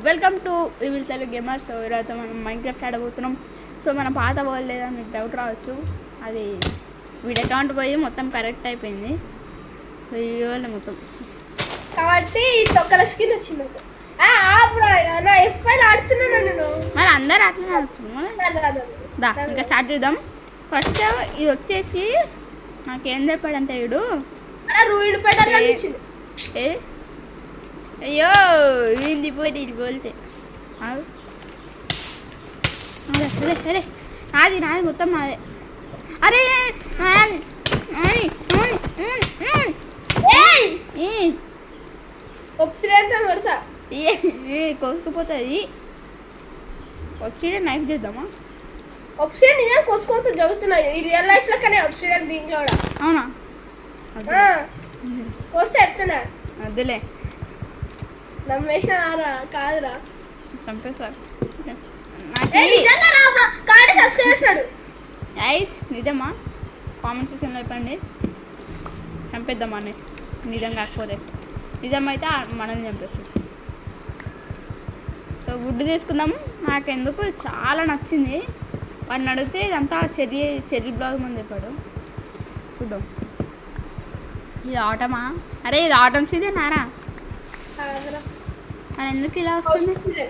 Welcome to V Will Telugu gamer. So ఈరోజు మనం Minecraft ఆడబోతున్నాం. So మన పాత వరల్డ్ లేదని మీకు డౌట్ రావచ్చు. అది వీడి అకౌంట్ పోయి మొత్తం కరెక్ట్ అయిపోయింది. సో ఈ వల్ల మొత్తం కాబట్టి తొక్కల స్కిన్ వచ్చింది. ఆడుతున్నాను నేను. మరి అందరు అట్లనే ఆడుతున్నాం. ఇంకా స్టార్ట్ చేద్దాం. ఫస్ట్ ఇది వచ్చేసి నాకేం చెప్పాడంటే వీడు రూయిడ్ పెట్టాలి. ఏ అయ్యో ఇది పోతే అరే అరే నాది మొత్తం నాదే. అరే కోసుకుపోతుంది. వచ్చి నైఫ్ చేద్దామా? ఆప్షన్ నేను కోసుకోవచ్చు చదువుతున్నాయి ఈ రియల్ లైఫ్ లో. కానీ ఆప్షన్ దీంట్లో కూడా అవునా? కోస్తే చెప్తున్నా. అదిలే నమ్మేసిన కాదురా చంపేస్తారు. నిజమా? కామెంట్ సెక్షన్లో చెప్పండి. చంపేద్దామని నిజం కాకపోతే. నిజమైతే మనల్ని చంపేస్తుంది. సో వుడ్ తీసుకుందాం. నాకెందుకు చాలా నచ్చింది. వాడిని అడిగితే ఇదంతా చెర్రీ బ్లాగ్ అని చెప్పాడు. చూద్దాం. ఇది ఆటమా? అరే ఇది ఆటమ్స్ ఇదే నారా? అది ఎందుకు ఇలా వస్తుంది?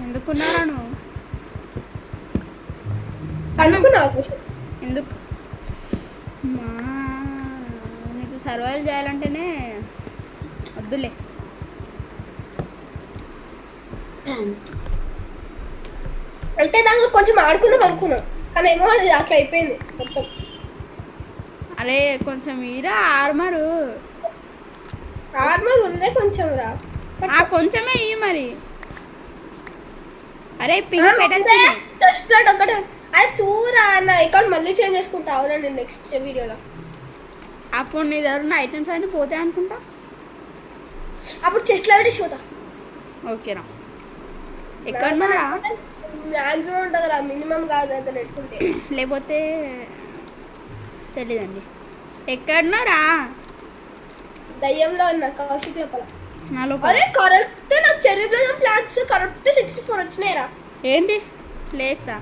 ఎందుకున్నారా నువ్వు? ఎందుకు నీకు సర్వైవ్ చేయాలంటేనే వద్దులే. అంటే దాంట్లో కొంచెం ఆడుకున్నాం అనుకున్నాం, కానీ ఏమో అది అట్లా అయిపోయింది మొత్తం. అరే కొంచెం ఈరా ఆర్మర్ ఉందే కొంచెం రా. కొంచెమే ఇవి మరి. అరే పింక్ పెటల్స్ ఒకటే. అరే చూరా నా అకౌంట్ మళ్ళీ చేంజ్ చేసుకుంటావు నేను నెక్స్ట్ వీడియోలో. అప్పుడు నీ దగ్గర ఐటమ్స్ అన్నీ పోతాయి అనుకుంటా. అప్పుడు చెస్ట్లో పెట్టి చూద్దా. ఓకేనా? ఎక్కడ మ్యాక్సిమం ఉంటుంది రా, మినిమం కాదు అంత పెట్టుకుంటే. లేకపోతే తెలీదండి. ఎక్కడున్నారా? దయ్యంలో ఉన్నా కౌశిక్ లోపల. నాలో అరే కరెక్ట్ నాకు చెర్రీ బ్లాసమ్ ప్లాంట్స్ కరెక్ట్ 64 వచ్చినాయిరా. ఏంటి ఫ్లేక్సా?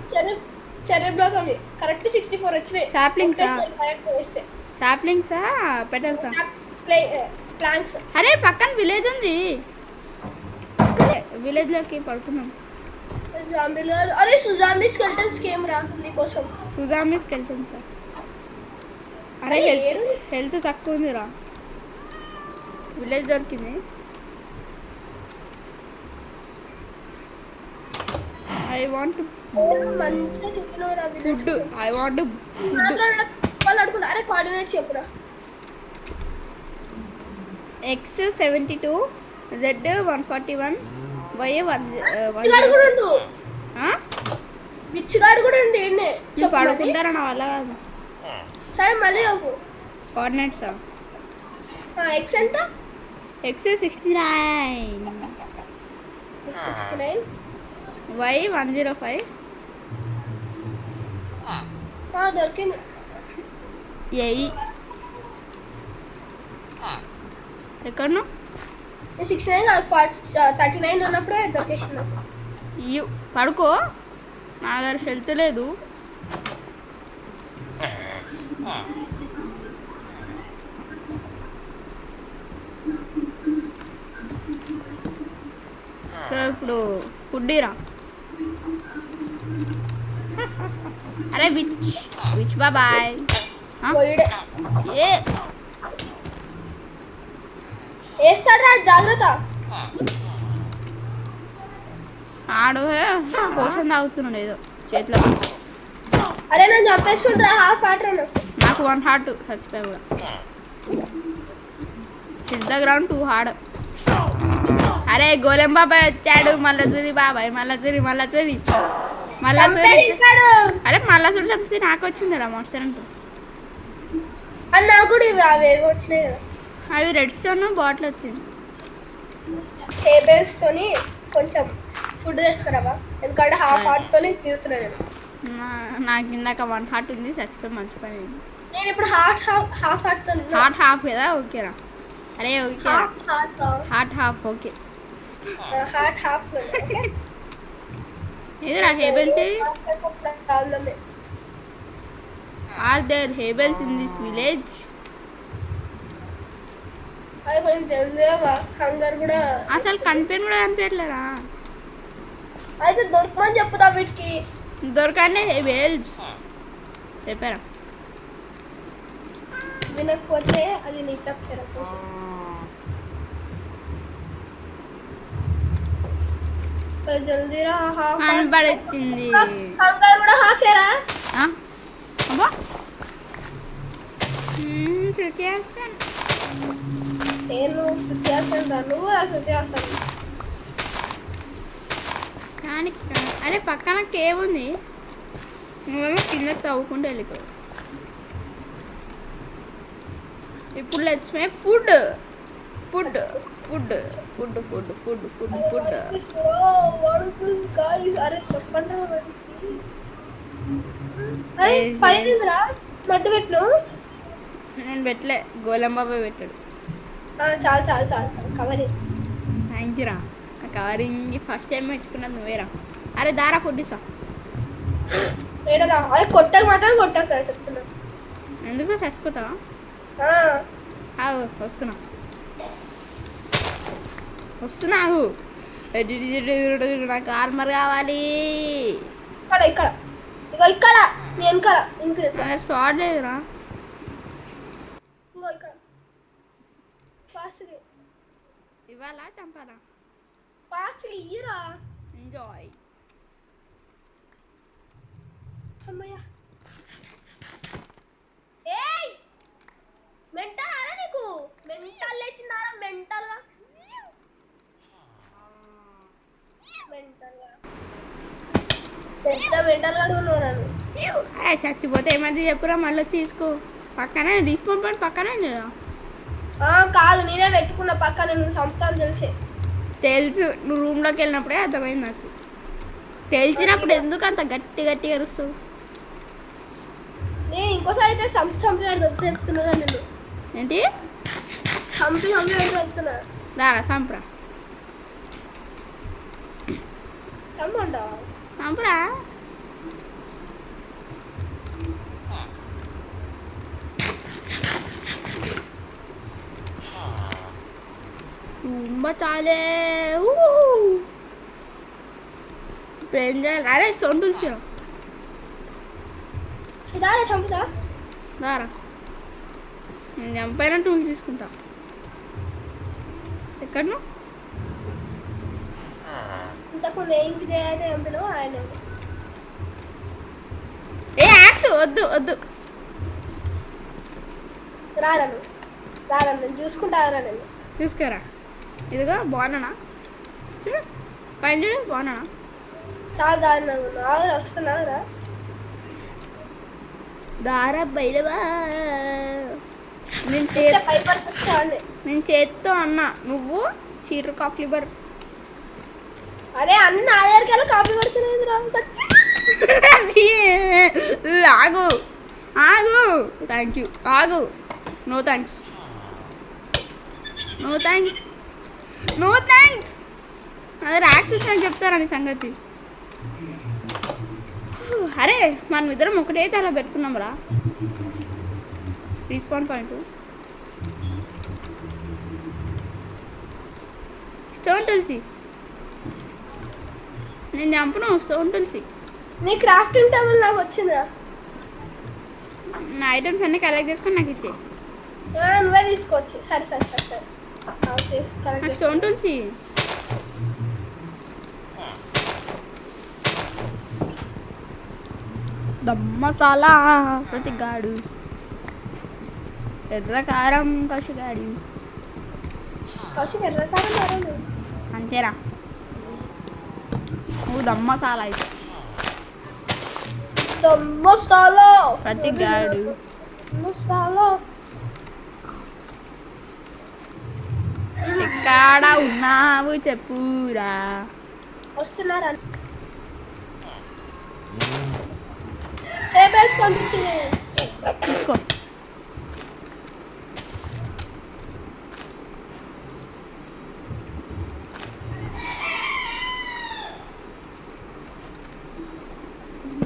చెర్రీ బ్లాసమ్ కరెక్ట్ 64 వచ్చినాయి. సాప్లింగ్సా పెటల్సా? ప్లాంట్స్. అరే పక్కన విలేజ్ ఉంది. విలేజ్ లోకి పడుకుందాం. అరే సుజాంబీ స్కెల్టన్స్ గేమ్ రా నీకోసం. సుజాంబీ స్కెల్టన్స్. అరే హెల్త్ తక్కువ ఉందిరా. విలేజ్ దొరికింది. I want food. I want food. అరే కోఆర్డినేట్స్ చెప్పురా. X72 Z 141 Y 1. విచ్చిగాడు కూడా ఉండి పడుకుంటారా? నా వల్ల కాదు. సరే మళ్ళీ చెప్పు కోఆర్డినేట్సా? ఎక్స్ ఎంత? X69 Y 105 దొరికింది. ఎక్కడను 69 39 ఉన్నప్పుడే దొరికేసిన. పడుకో. నా దగ్గర హెల్త్ లేదు. సో ఇప్పుడు ఫుడ్డీరా. అరే విచ్ బాబాయ్ వేస్తాడు జాగ్రత్త. ఆడు పోషన్ తాగుతున్నాడు ఏదో చేతిలో. అరే నేను చంపేస్తుండ్రా. హాఫ్ హార్ట్ నాకు 1 హార్ట్ చచ్చిపోయా కూడా. Hit the ground 2 heart. అరే గోలెం బాబాయ్ వచ్చాడు. మళ్ళా చూరి బాబాయ్ మళ్ళా చూరి. అరే మళ్ళా చూడు చంపితే నాకు వచ్చిందిరా మోటర్ అంటూ. అని నాకు కూడా ఇవి అవేవి వచ్చినాయి కదా. అవి రెడ్ స్టోన్ బాటిల్ వచ్చింది. టేబుల్స్తోని కొంచెం ఫుడ్ తీసుకురావా, ఎందుకంటే హాఫ్ హార్ట్తోనే తిరుగుతున్నాను నేను. నాకు ఇందాక 1 హార్ట్ ఉంది, చచ్చిపోయి మంచి పని అయింది. నేను ఇప్పుడు హాఫ్ హార్ట్ హార్ట్ కదా, ఓకేరా. అరే ఓకే, హార్ట్ ఓకే. హాఫ్ ఏదిరా హేబెల్స్? ప్రాబ్లమే. Are there hovels in this village? అది కొంచెం తెలియవా, హంగర్ కూడా అసలు కనిపించని కూడా కనిపించట్లేరా? అయితే దొరకమని చెప్పుదా వీటికి. దొరకనే హేబెల్స్ చెప్పారా? వినకపోతే అది నీ తప్పేరా. జల్దీరా, కనబడుతుంది. హంగర్ కూడా హాఫేరా. అబ్బా శృతి హాసన్. నేను శృతి హాసన్ రా, నువ్వు శృతి హాసన్. కానీ అరే పక్కన కేవ్ ఉంది, నువ్వేమో కింద తవ్వుకుంటూ వెళ్ళిపోయావు. ఇప్పుడు let's make food. Food food food food food food food. అరే చెప్పండి పైన మట్టు పెట్టు. నేను పెట్టలే, గోలం బాబాయ్ పెట్టాడు. చాలు చాలు చాలు కవరింగ్. థ్యాంక్ యూ రా. ఆ కవరింగ్ ఫస్ట్ టైం మెచ్చుకున్నది నువ్వేరా. అరే దారా ఫుడ్ ఇస్తా. ఏడరా అదే కొట్టకు మాత్రం కొట్టకు కదా చెప్తున్నా. ఎందుకు చచ్చిపోతావా? వస్తున్నా వస్తున్నావు. నాకు ఆర్మర్ కావాలి. ఇక్కడ ఇక్కడ ఇగో ఇక్కడ నేను ఇక్కడ ఇంకా షార్ట్ లేదురా. ఇంకో ఇక్కడ ఫాస్ట్ ఇవ్వాలా చంపాలా? ఫాస్ట్ ఇయ్యరా. ఎంజాయ్. అమ్మయ్యా. ఏయ్ మెంటల్ ఆరా నీకు? మెంటల్ లేచిందారా మెంటల్గా? మెంటల్గా పెద్ద మెంటల్గా ఉన్నారా నువ్వు? అరే చచ్చిపోతే ఏమైంది చెప్పురా, మళ్ళీ తీసుకో. పక్కనే తీసుకొని పడి పక్కనే కదా. కాదు నేనే పెట్టుకున్న పక్కన, నువ్వు చంపుతాను తెలిసే. తెలుసు, నువ్వు రూమ్లోకి వెళ్ళినప్పుడే అర్థమైంది నాకు. తెలిసినప్పుడు ఎందుకు అంత గట్టి గట్టిగా అరుస్తావు? నేను ఇంకోసారి అయితే చంపి చెప్తున్నా నేను. ఏంటి చంపి చెప్తున్నా? దారా సంపురా. చంపంటావా? సంపురా. చాలే. ఇప్పుడు ఏం చేయాలి? అరే స్టోన్ టూల్స్ దారా చంపుతా. దారా నేను చంపైన టూల్స్ తీసుకుంటా. ఎక్కడను ఇంతకుముందు ఏంటి అయితే చంపినా ఆయన. ఏ యాక్స్ వద్దు వద్దు. రాను నేను చూసుకుంటా. నేను చూసుకోరా. ఇదిగో బాగున్నానా? చూడు పైన చూడు, బాగున్నానా? చాలా దారుణంగా వస్తున్నారా. దారా బైరవా. నేను చేత్తో అన్నా, నువ్వు చీటర్ కాక్లిబర్. అరే అన్న నా దగ్గరికి కాపీ పడుతున్నాయి. ఆగు ఆగు. Thank you. ఆగు. No thanks no thanks no thanks. అదే ర్యాక్స్ వచ్చినట్టు చెప్తారా నీ సంగతి? అరే మనం ఇద్దరం ఒకటైతే అలా పెట్టుకున్నాం రా. రీస్పాన్ పాయింట్ స్టోన్ తులసి. నేను చంపను స్టోన్ తులసి. నీ క్రాఫ్టింగ్ టేబుల్ నాకు వచ్చిందా? నా ఐటమ్స్ అన్నీ కలెక్ట్ చేసుకొని నాకు ఇచ్చే. నువ్వే తీసుకోవచ్చు. సరే సరే సరే సరే స్టోన్ తులసి. దమ్మసాలా ప్రతిగాడు, ఎర్రకారం కషగాడు. ఎర్రకారం అంతేరా, నువ్వు దమ్మసాలా అయితే. దమ్మసాలా ప్రతిగాడు. మసాలా ఎక్కడ ఉన్నావు చెప్పురా. వస్తున్నారా? టేబుల్స్ పంపించింది. తీసుకో.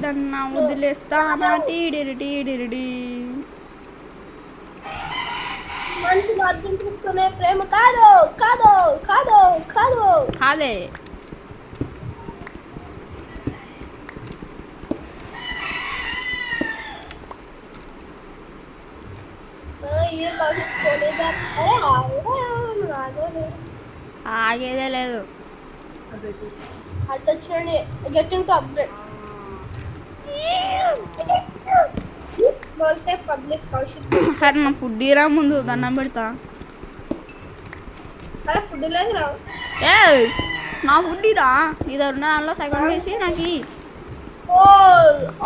దన్నా వదిలేస్తానా టీడిరి టీడిరిడి. మనిషిని అర్థం చేసుకునే ప్రేమ కాదు కాదు కాదు కాదు. కాదే. ये कौन छोड़े जाता है आगे ఆగేదే లేదు. అడ్డొచ్చండి గెటింగ్ టు అప్గ్రేడ్ बोलते पब्लिक कौशिक సరే నా ఫుడ్ ఇరా ముందు దండం పెడతా. अरे फुड लग रहा हूं ఏ నా ఫుడ్ ఇరా. ఇది ఉన్న దానిలో సగం వేసి నాకు ఇయ్యి. ओ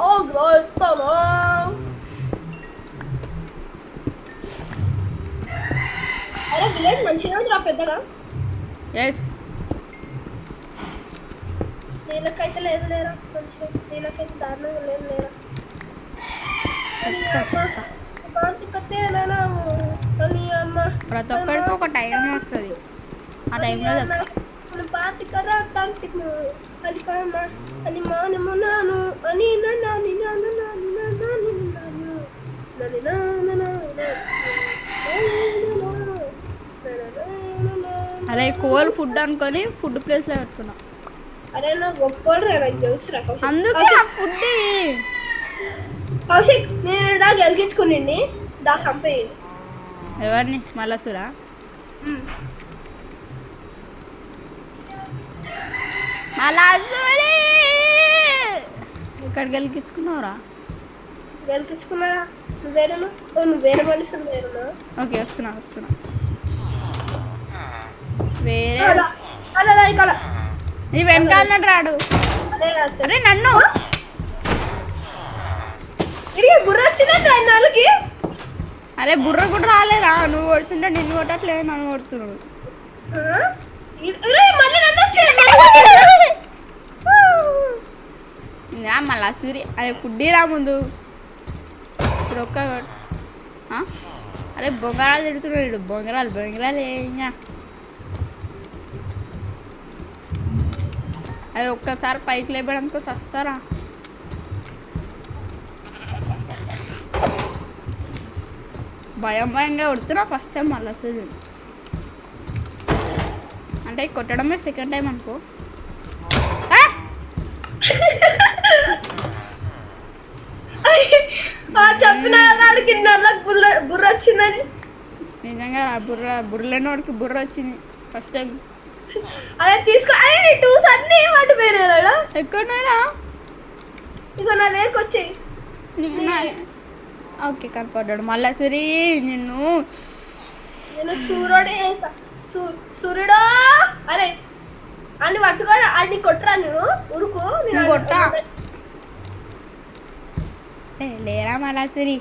ओ तमाम अरे विलेज మంచిగా ఉందిరా పెద్దగా. ఎస్ నీళ్ళకైతే లేదు లేరా కొంచెం నీళ్ళకైతే దారుణంగా లేదు లేరా. కార్తికతే నానా అని అమ్మ ప్రతి ఒక్కరికి ఒక టైం వస్తుంది. ఆ టైంలో చెప్తా. మన పాతికరా తాంతికు అది కామా అని మానము నాను అని నాని నాను నాని నాని నాను నాని నాను అదే కోల్ ఫుడ్ అనుకొని ఫుడ్ ప్లేస్లో పెట్టుకున్నా. అరే నా గొప్పోడు రా నాకు తెలుసురా కౌశిక్. అందుకే ఆ ఫుడ్ కౌశిక్ నేను డా గెలిగించుకుని దా సంపేయండి. ఎవరిని మల్లసురా? మల్లసురి ఇక్కడ గెలిగించుకున్నావురా? గెలిగించుకున్నారా? నువ్వు వేరేనా? నువ్వు వేరే మనిషి వేరేనా? ఓకే వస్తున్నా వస్తున్నా. వేరే అలా ఇక్కడ నీ వెనకాల రాడు. అదే అరే నన్ను ఇది బుర్ర వచ్చిందా నాలుగుకి? అరే బుర్ర కూడా రాలేరా. నువ్వు కొడుతుంటే నిన్ను కొట్టట్లేదు, నన్ను కొడుతున్నాడు. మళ్ళీ ఇంకా మళ్ళా సూరి అరే ఫుడ్ రా ముందు. ఇప్పుడు ఒక్క అరే బొంగరాలు తిడుతున్నాడు. బొంగరాలు బొంగరాలు ఇంకా అదే ఒక్కసారి పైకి లేపడానికి వస్తారా? భయం భయంగా కొడుతున్నా ఫస్ట్ టైం మళ్ళీ సూర్యుడు. అంటే కొట్టడమే సెకండ్ టైం అనుకో. చెప్పిన వాడికి నల్లకి బుర్ర వచ్చిందని. నిజంగా బుర్రలేని వాడికి బుర్ర వచ్చింది ఫస్ట్ టైం. అదే తీసుకో. అరే టూస్ అన్నీ వాటి పేరేనా? ఎక్కడైనా ఇక నా దగ్గరకు వచ్చాయి. ఓకే కనపడ్డాడు మళ్ళా సరే. నేను సూర్యుడే సూర్యుడా అరే అన్ని పట్టుకొని అన్ని కొట్టరా నువ్వు ఉరుకు కొట్టా లేరా మళ్ళా సరే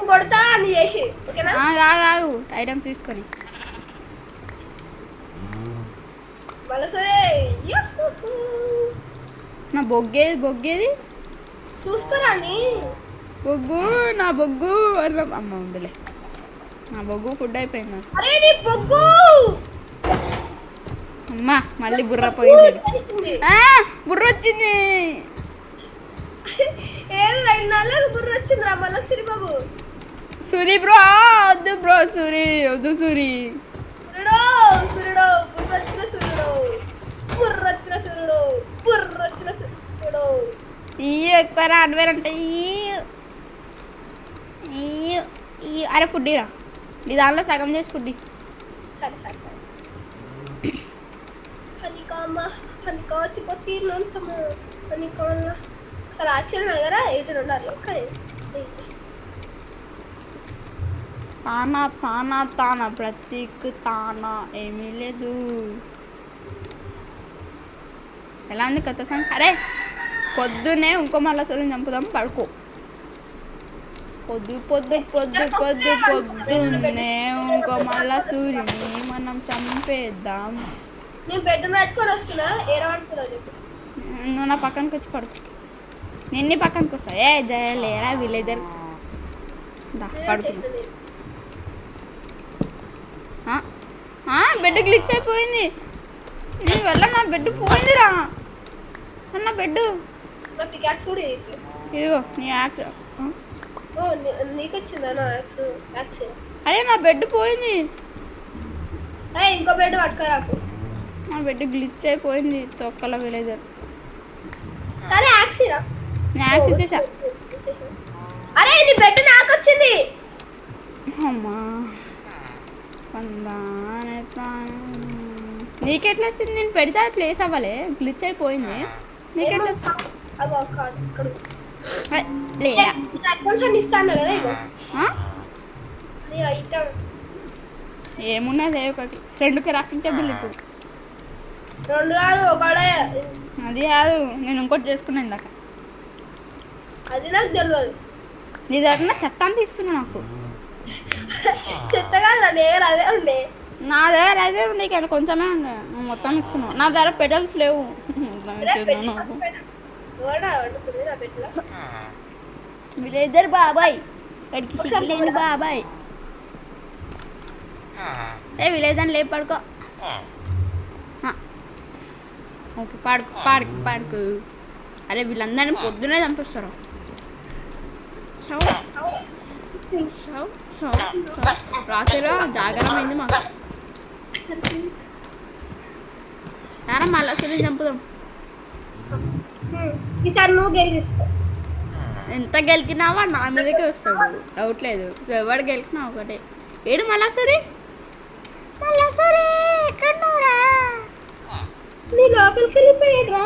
కొడతా అని చేసి ఓకేనా? కాదు ఐటమ్స్ తీసుకొని మళ్ళా సరే నా బొగ్గేది చూసుకోరా అని బొగ్గు నా బొగ్గు అమ్మ ఉందిలే. నా బొగ్గు ఫుడ్ అయిపోయింది. అరే నీ బొగ్గు అమ్మా మళ్ళీ బుర్ర పోయింది. బుర్ర వచ్చింది. ఏం నల్లగా బుర్ర వచ్చిందిరా మళ్ళా సిరి బాబు. సూరి బ్రో వద్దు బ్రో. వద్దు సూరి. సూర్యుడు బుర్ర వచ్చిన సూర్యుడు బుర్ర వచ్చిన సూర్యుడు బుర్ర వచ్చిన సూర్యుడు. ఈ ఎక్కువ హార్డ్వేర్ అంటే అరే ఫుడ్ రా. నీ దానిలో సగం చేసి ఫుడ్. సరే సరే సరే హనికాచిపోతే అంతము హనికాల అసలు యాక్చువల్లీ నా దగ్గర 18 ఉండాలి. కానీ తానా ప్రతీక్ తానా ఏమీ లేదు. ఎలా ఉంది కొత్త సాంగ్? అరే పొద్దునే ఇంకో మళ్ళా సూర్యుని చంపుదాం. పడుకో. పొద్దున్నే ఇంకో మళ్ళా సూర్యుని మనం చంపేద్దాం. నేను బెడ్ పెట్టుకొని వస్తున్నా. ఏడవనుకున్నా చెప్పు. నువ్వు నా పక్కనకి వచ్చి పడుకో. నిన్ను పక్కనకి వస్తా ఏ జయలేరా విలేజర్ పడుకున్నా బెడ్ గ్లిచ్ అయిపోయింది ఇది వల్ల నా బెడ్ పోయిందిరా అన్న బెడ్ పికాక్స్ కూడా ఇది. ఇదిగో నీ యాక్స్ ఓ నీకు వచ్చిందా నా యాక్స్ అరే నా బెడ్ పోయింది ఇంకో బెడ్ పట్టుకోరాకు. నా బెడ్ గ్లిచ్ అయిపోయింది తొక్కల విలేజర్ సరే యాక్స్ రా. నేను యాక్స్ ఇచ్చేసా అరే నీ బెడ్ నాకు వచ్చింది. అమ్మా నీకెట్లా వచ్చింది నేను పెడితే అది ప్లేస్ అవ్వలే గ్లిచ్ అయిపోయింది నీకెట్లా వచ్చింది అగో అక్కడ లేదా అకౌంట్స్ ఇస్తాను కదా ఇగో నీ ఐటమ్ ఏమున్నది ఒకటి 2 క్రాఫ్టింగ్ టేబుల్ ఇప్పుడు 2 కాదు ఒకడే. అది కాదు నేను ఇంకోటి చేసుకున్నాను ఇందాక అది నాకు తెలియదు. నీ దగ్గర చెత్త అంతా ఇస్తున్నా నాకు చెత్త కాదు నా దగ్గర అదే ఉండే. నా దగ్గర అయితే నీకు కొంచెమే ఉండే నువ్వు మొత్తం ఇస్తున్నావు నా దగ్గర పెడల్స్ లేవు నాకు విలేజర్ బాబాయ్ లేని బాబాయ్ ఏ విలేజర్ లేపు పడుకో ఓకే పాడుకు పాడుకు పాడుకు అరే వీళ్ళందరినీ పొద్దునే చంపిస్తారు సో సో సో రాత్రిలో జాగరం అయింది మాకు సారా మళ్ళీ సరే చంపుదాం ఈసారి నువ్వు గెలిచించుకో. ఎంత గెలికినావా నా మీదకే వస్తాడు డౌట్ లేదు సో ఎవడు గెలికినా ఒకటే ఏడు మళ్ళా సరే ఎక్కడున్నావురా నీ లోపలికి వెళ్ళిపోయాడురా.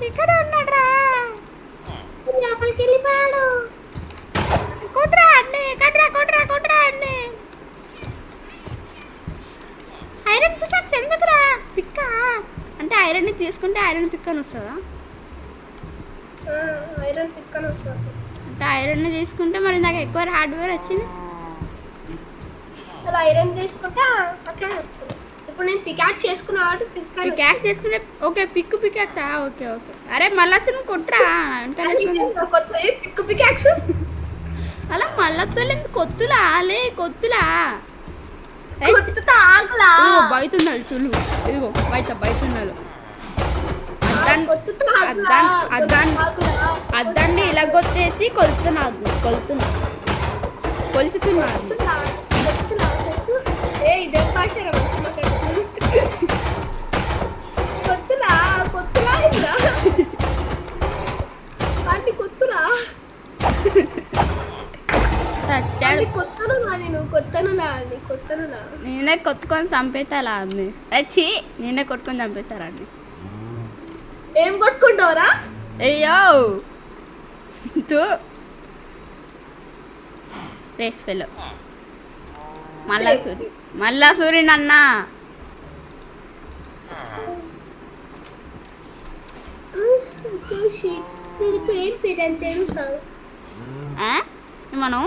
ఇక్కడ ఉన్నాడురా లోపలికి వెళ్ళిపోయాడు. కొట్రా అండి కొట్రా అండి ఐరన్ పికాక్స్ ఎందుకురా పిక్క అంటే ఐరన్ని తీసుకుంటే ఐరన్ పిక్ అని వస్తుందా ఐరన్ పిక్ అని వస్తుంది. అంటే ఐరన్ని తీసుకుంటే మరి నాకు ఎక్కువ హార్డ్వేర్ వచ్చింది అది ఐరన్ తీసుకుంటే అట్లా వచ్చింది. ఇప్పుడు నేను పికాక్స్ చేసుకున్నా కాబట్టి పికాక్స్ చేసుకుంటే ఓకే పికాక్సా ఓకే అరే మళ్ళీ అసలు కొట్రా కొత్త పికాక్స్ అలా మళ్ళీ కొత్తులా కొత్తులా బయట ఉన్నాడు చూడు ఇదిగో బయట ఉన్నాడు అద్దాన్ని ఇలా కొత్తేసి కొలుతున్నాడు నేనే కొట్టుకొని చంపేస్తా అలా ఉంది వచ్చి నేనే కొట్టుకొని చంపేశారా అండి ఏం కొట్టుకుంటావురా అయ్యో తూ రేస్ ఫెలో మళ్ళా సూరి నాన్న నేను ఇప్పుడు ఏం పెట్టాను తెలుసా మనం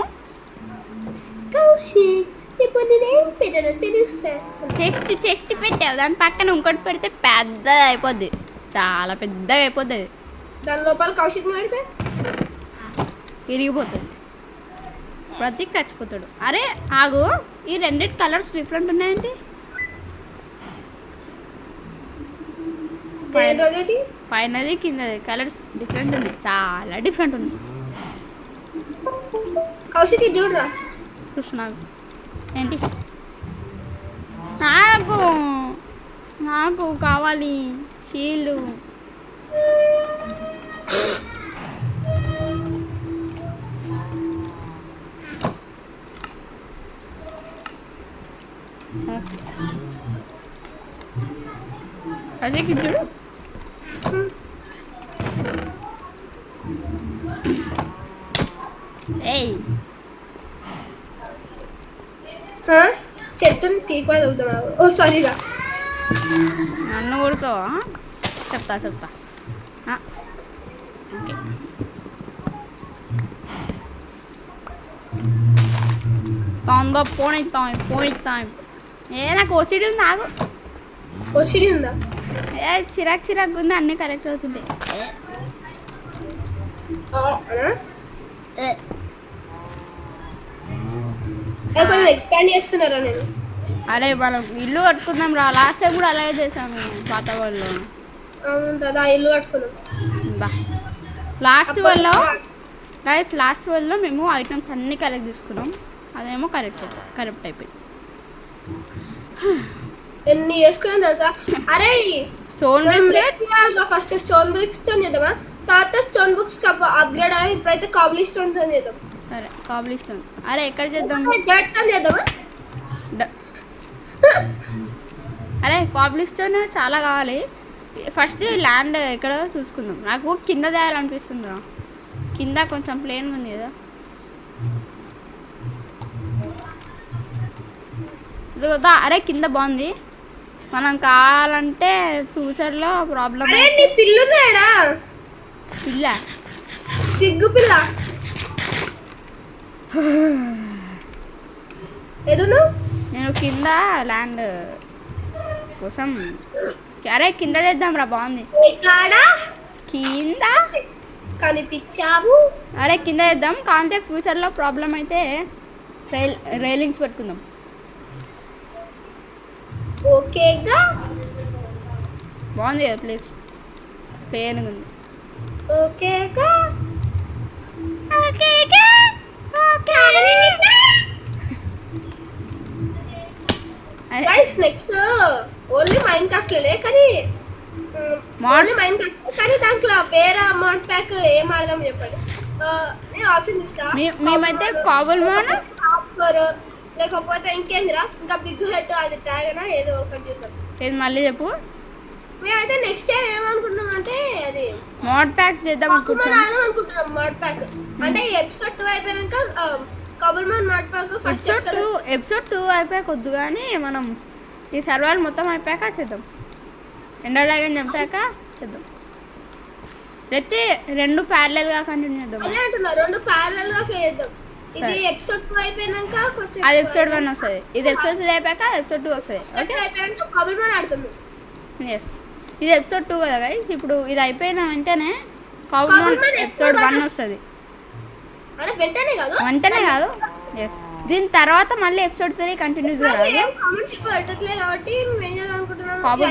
ఇప్పుడు నేను ఏం పెట్టాను తెలుసా టెస్ట్ పెట్టావు దాని పక్కన ఇంకోటి పెడితే పెద్దది అయిపోద్ది చాలా పెద్దగా అయిపోద్ది అది దాని లోపల కౌశిక్ పెడితే విరిగిపోతుంది ప్రతీక్ చచ్చిపోతాడు అరే ఆగు ఈ రెండిటి కలర్స్ డిఫరెంట్ ఉన్నాయండి పైనది కిందది కలర్స్ డిఫరెంట్ ఉంది చాలా డిఫరెంట్ ఉంది కౌశిక్ చూడరా కృష్ణ ఏంటి నాకు కావాలి షీల్డ్ అదే చూడు ఏయ్ చెట్టుని పీక్ అవుతున్నావు ఓ సారీరా నన్ను కొడుతావా చెప్తా ఓకే తొందో పోయిస్తాం ఏ నాకు ఓసిడి ఉంది ఆగు ఓసిడి ఉందా ఏ చిరాకు ఉంది అన్నీ కరెక్ట్ అవుతుంటాయి కొంచెం ఎక్స్పాండ్ చేస్తున్నారా నేను? అరే వాళ్ళకి ఇల్లు కట్టుకుందాం రా, లాస్ట్ టైం కూడా అలాగే చేసాము పాత వాళ్ళు. అవును కదా, ఇల్లు కట్టుకున్నాం. బా లాస్ట్ వల్ల గైస్, లాస్ట్ వల్ల మేము ఐటమ్స్ అన్నీ కరెక్ట్ తీసుకున్నాం, అదేమో కరెక్ట్ అయిపోయింది. ఎన్ని చేసుకున్నాం తెలుసా? అరే స్టోన్ ఫస్ట్ స్టోన్ బ్రిక్స్ తో చేద్దామా, తర్వాత స్టోన్ బుక్స్ అప్గ్రేడ్ అని, ఇప్పుడైతే కాబులీ స్టోన్ తో చేద్దాం. సరే కాబులీ స్టోన్. అరే ఎక్కడ చేద్దాం? డర్ట్ తో చేద్దామా? అరే కాబులీ స్టోన్ చాలా కావాలి. ఫస్ట్ ల్యాండ్ ఎక్కడో చూసుకుందాం. నాకు కింద చేయాలనిపిస్తుంది రా, కింద కొంచెం ప్లేన్గా ఉంది కదా. అరే కింద బాగుంది, మనం కావాలంటే ఫ్యూచర్లో ప్రాబ్లం. పిల్లున్నాడా? పిల్ల పిగ్గు పిల్ల ఎడును? నేను కింద ల్యాండ్ కోసం. అరే కింద చేద్దాం రా, బాగుంది కింద కనిపించావు. అరే కింద చేద్దాం, కాంటే ఫ్యూచర్లో ప్రాబ్లం అయితే రైలింగ్స్ పెట్టుకుందాం. ఓకేగా, బాగుంది కదా ప్లేస్, ప్లేన్గా ఉంది. ఓకేగా guys, next only Minecraft లేనే, కానీ ఓన్లీ మైండ్ క్రాఫ్ట్, కానీ దాంట్లో వేరే అమౌంట్ ప్యాక్ ఏం ఆడదాం చెప్పండి. నేను ఆప్షన్ ఇస్తా. మేమైతే కాబుల్ మాన్ లేకపోతే ఇంకేందిరా, ఇంకా బిగ్ హెడ్ అది డ్రాగనా ఏదో ఒకటి చూద్దాం. ఏది మళ్ళీ చెప్పు. మేమైతే నెక్స్ట్ టైం ఏమనుకుంటున్నాం అంటే అది మోడ్ ప్యాక్స్ చేద్దాం అనుకుంటున్నాం. మోడ్ ప్యాక్ అంటే ఎపిసోడ్ 2 అయిపోయాక Cobblemon mod pack first episode 2 అయిపోయాక వద్దు, కానీ మనం ఈ సర్వైవల్ మొత్తం అయిపోయాక చేద్దాం. ఎండర్ డ్రాగన్ చంపాక చేద్దాం, లేకపోతే రెండు ప్యారలల్గా కంటిన్యూ చేద్దాం. అదే అంటున్నా, రెండు ప్యారలల్గా చేద్దాం. ఇది ఎపిసోడ్ 2 అయిపోయాక కొంచెం అది ఎపిసోడ్ 1 వస్తుంది, ఇది ఎపిసోడ్ 3 అయిపోయాక ఎపిసోడ్ 2 వస్తుంది. ఓకే అయిపోయాక కాబుల్ మాన్ ఆడుతుంది. ఎస్, ఇది ఎపిసోడ్ 2 కదా గైస్. ఇప్పుడు ఇది అయిపోయిన వెంటనే కాబుల్ మాన్ ఎపిసోడ్ 1 వస్తుంది. వెంటనే కాదు, ఎస్. దీని తర్వాత మళ్ళీ ఎపిసోడ్ 3 కంటిన్యూస్ కావాలి. కాబట్టి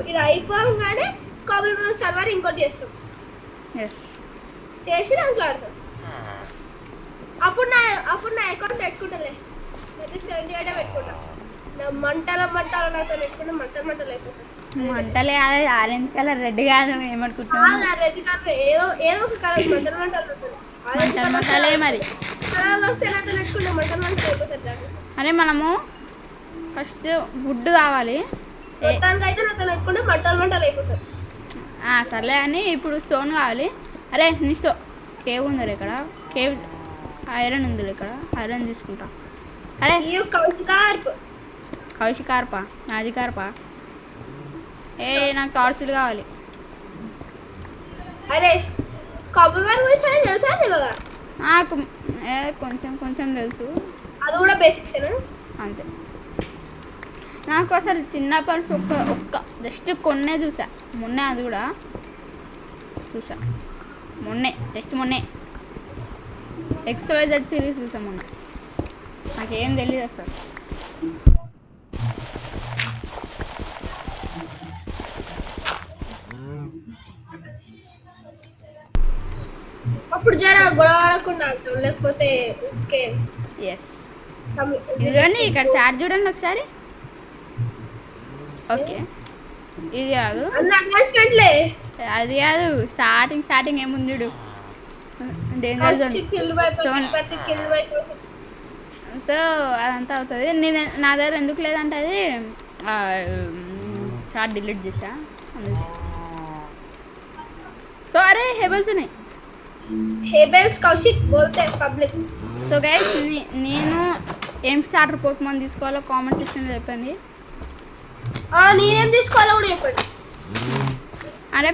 ఇది అయిపోగానే కాబుల్ మాన్ సర్వర్ ఇంకోటి చేస్తాం. ఎస్, చేసి దాంట్లో ఆడతాం. అప్పుడు నా అకౌంట్ పెట్టుకుంటాలే, 78 పెట్టుకుంటా. నా మంటల నాతో పెట్టుకుంటే మంటలు అయిపోతాయి. మంటలే కాదు, ఆరెంజ్ కలర్, రెడ్ కాదు, ఏమనుకుంటున్నావు? రెడ్ కలర్ ఏదో ఒక కలర్ మంటలే మరి. అరే మనము ఫస్ట్ వుడ్ కావాలి. సర్లే అని ఇప్పుడు స్టోన్ కావాలి. అరే నీ కేవ్ ఉంది ఇక్కడ, కేవ్ ఐరన్ ఉంది ఇక్కడ, ఐరన్ తీసుకుంటా. అరే కౌశికార్ప నాజికార్ప. నాకు టార్చులు కావాలి. అరే కాబుల్ మాన్ గురించి తెలుసా తెలియదా? నాకు కొంచెం తెలుసు, అది కూడా బేసిక్స్ అంతే. నాకు అసలు చిన్నప్పటి ఒక్క జస్ట్ కొన్నే చూసా మొన్నే, అది కూడా చూసా మొన్నే XYZ సిరీస్ చూసా మొన్న. నాకేం తెలియదు అసలు. అప్పుడు జర గొడవ ఆడకుండా ఆడతాం, లేకపోతే ఓకే. ఎస్, ఇదిగోండి ఇక్కడ చార్జ్ చూడండి ఒకసారి. ఓకే, ఇది కాదు, అది కాదు, స్టార్టింగ్ ఏముంది చూడు, డేంజర్ జోన్. సో అదంతా అవుతుంది. నేను నా దగ్గర ఎందుకు లేదంటే అది చార్ట్ డిలీట్ చేసా అందుకే. సో అరే హెబల్స్ ఉన్నాయి. కౌశిక్ బోల్తే పబ్లిక్. సో గైస్, నేను ఏం స్టార్టర్ పోకేమాన్ తీసుకోవాలో కామెంట్ సెక్షన్లో చెప్పండి. నేనేం తీసుకోవాలో కూడా చెప్పండి. అరే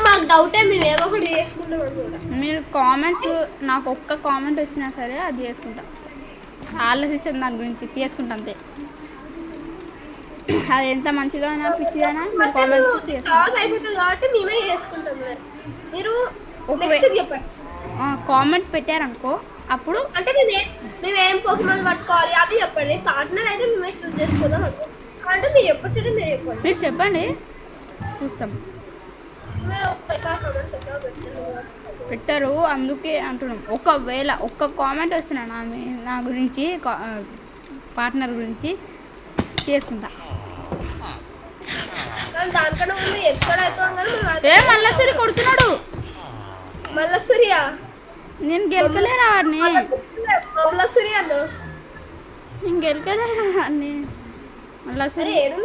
మాకు డౌటే, మేము ఏదో ఒకటి చేసుకుంటాం అనుకుంటా. మీరు కామెంట్స్, నాకు ఒక్క కామెంట్ వచ్చినా సరే అది చేసుకుంటా, ఆలోచించాను దాని గురించి చేసుకుంటా అంతే. అది ఎంత మంచిదో అయినా పిచ్చిదైనా మీరు కామెంట్స్ అయిపోతుంది కాబట్టి మేమే చేసుకుంటాం. మీరు ఒకవే- నెక్స్ట్ చెప్పండి. కామెంట్ పెట్టారనుకో అప్పుడు అంటే మేము ఏం పోకిమాన్ పట్టుకోవాలి అవి చెప్పండి. పార్ట్నర్ అయితే మేమే చూస్ చేసుకుందాం అనుకో. అంటే మీరు చెప్పొచ్చంటే మీరు చెప్పండి. మీరు చెప్పండి చూస్తాం. మీరు కామెంట్స్ ఎక్కడ పెట్టారు? పెట్టారు అందుకే అంటున్నాం. ఒకవేళ ఒక్క కామెంట్ వస్తున్నా నా గురించి పార్ట్నర్ గురించి చేసుకుంటా. కానీ దానికన్నా ముందు ఎపిసోడ్ అయిపోగానే మళ్ళా సరే కొడుతున్నాడు. మళ్ళా సూర్య నేను గెలకలేరా వాడిని, మళ్ళా సూర్య అన్న నేను గెలకలేరా వాడిని. మళ్ళా సరే సరే ఏడు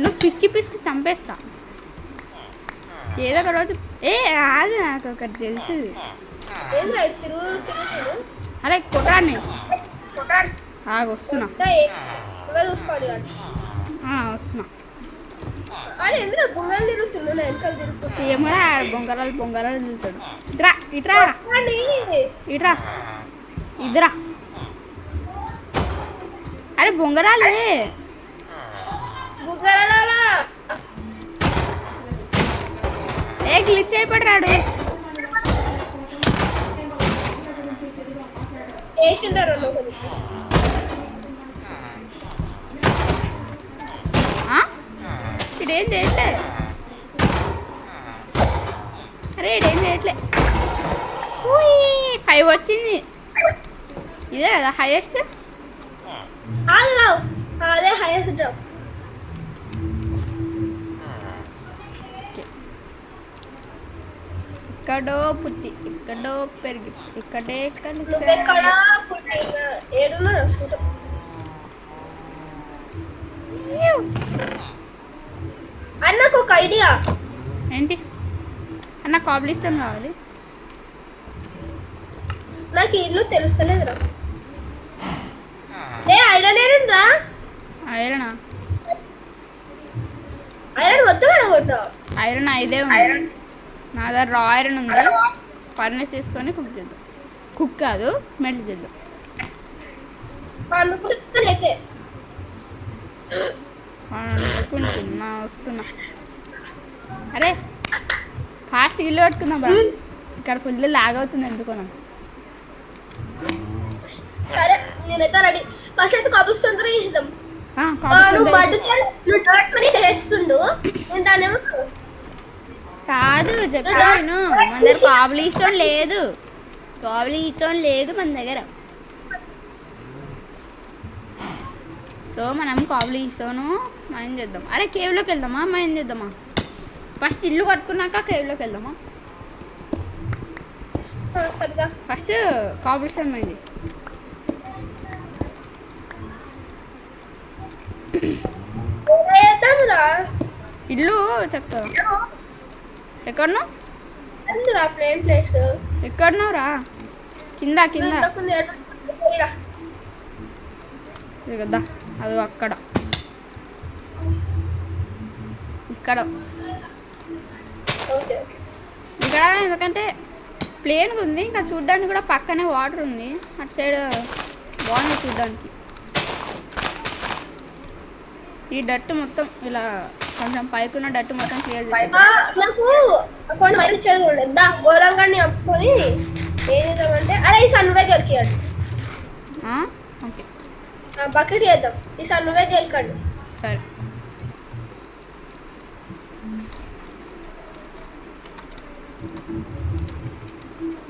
నువ్వు పిసికి చంపేస్తా ఏదో ఒక రోజు. ఆది నాకు ఒకటి తెలుసు. ఏం రైట్ తిరుగుతుడు. అరే కొట్టరాన్ని వస్తున్నా. ఇంకా చూసుకోవాలి వాడు. వస్తున్నా. వాడు ఎందుకు బొంగలు తిరుగుతుండు? నా వెనకాల తిరుగుతుంది. ఏమో బొంగరాలు తిరుగుతాడు. ఇట్రా ఇట్రా ఇద్దరా. అరే బొంగరాలే బుగ్గరాలా గ్లిచ్ అయిపడ్డాడు. వేసింటారు ఇడేం చేయట్లే. అరే ఇడేం చేయట్లే. 5 వచ్చింది. ఇదే కదా హైయెస్ట్. అదే హైయెస్ట్ డ్రాప్. ఎక్కడో పుట్టి ఎక్కడో పెరిగి ఇక్కడే నువ్వెక్కడ పుట్టినా ఏడున్నా రాసుకుంటావు. అన్నకు ఒక ఐడియా. ఏంటి అన్న కాబ్లిస్టన్ కావాలి. నాకు ఇల్లు తెలుస్తలేదురా. ఐరన్ ఏడుండ్రా? ఐరనా? ఐరన్ మొత్తం అడగొట్టావు. ఐరన్ 5 ఉంది నా దగ్గర. రా ఐరన్ ఉంది. ఫర్నెస్ తీసుకొని కుక్ చేద్దాం. కుక్ కాదు మెల్ట్ చేద్దాం. అనుకుంటున్నా వస్తున్నా. అరే ఫాస్ట్ ఇల్లు కట్టుకుందాం బా. ఇక్కడ ఫుల్ లాగ్ అవుతుంది ఎందుకో నాకు. సరే నేనైతే రెడీ. ఫస్ట్ అయితే కబుల్స్టోన్ తో చేద్దాం. నువ్వు బడ్డు చేస్తుండు దానేమో కాదు చెప్పాను. మన దగ్గర కాబ్లిస్టోన్ లేదు. మన దగ్గర. సో మనం కాబ్లిస్టోన్ మైన్ చేద్దాం. అరే కేవ్లోకి వెళ్దామా మైన్ చేద్దామా? ఫస్ట్ ఇల్లు కట్టుకున్నాక కేవ్లోకి వెళ్దామా? సరిగా ఫస్ట్ కాబ్లిస్టోన్ మైన్. ఇల్లు చెప్తా. ఎక్కడనో ప్లేన్ ప్లేస్ ఎక్కడనో రా. కింద కదా అది అక్కడ ఇక్కడ ఎందుకంటే ప్లేన్గా ఉంది. ఇంకా చూడ్డానికి కూడా పక్కనే వాటర్ ఉంది. అటు సైడ్ బాగుంది చూడ్డానికి. ఈ డట్టు మొత్తం ఇలా కొంచెం పైకున్న డట్టు మొత్తం క్లియర్ చేసి నాకు కొన్ని మరి ఇచ్చాడు. గోలంగాన్ని అప్పుకొని ఏం చేద్దామంటే అరే ఈ సన్నువే గెలికాడు. ఓకే బకెట్ చేద్దాం. ఈ సన్నువే గెలికాడు. సరే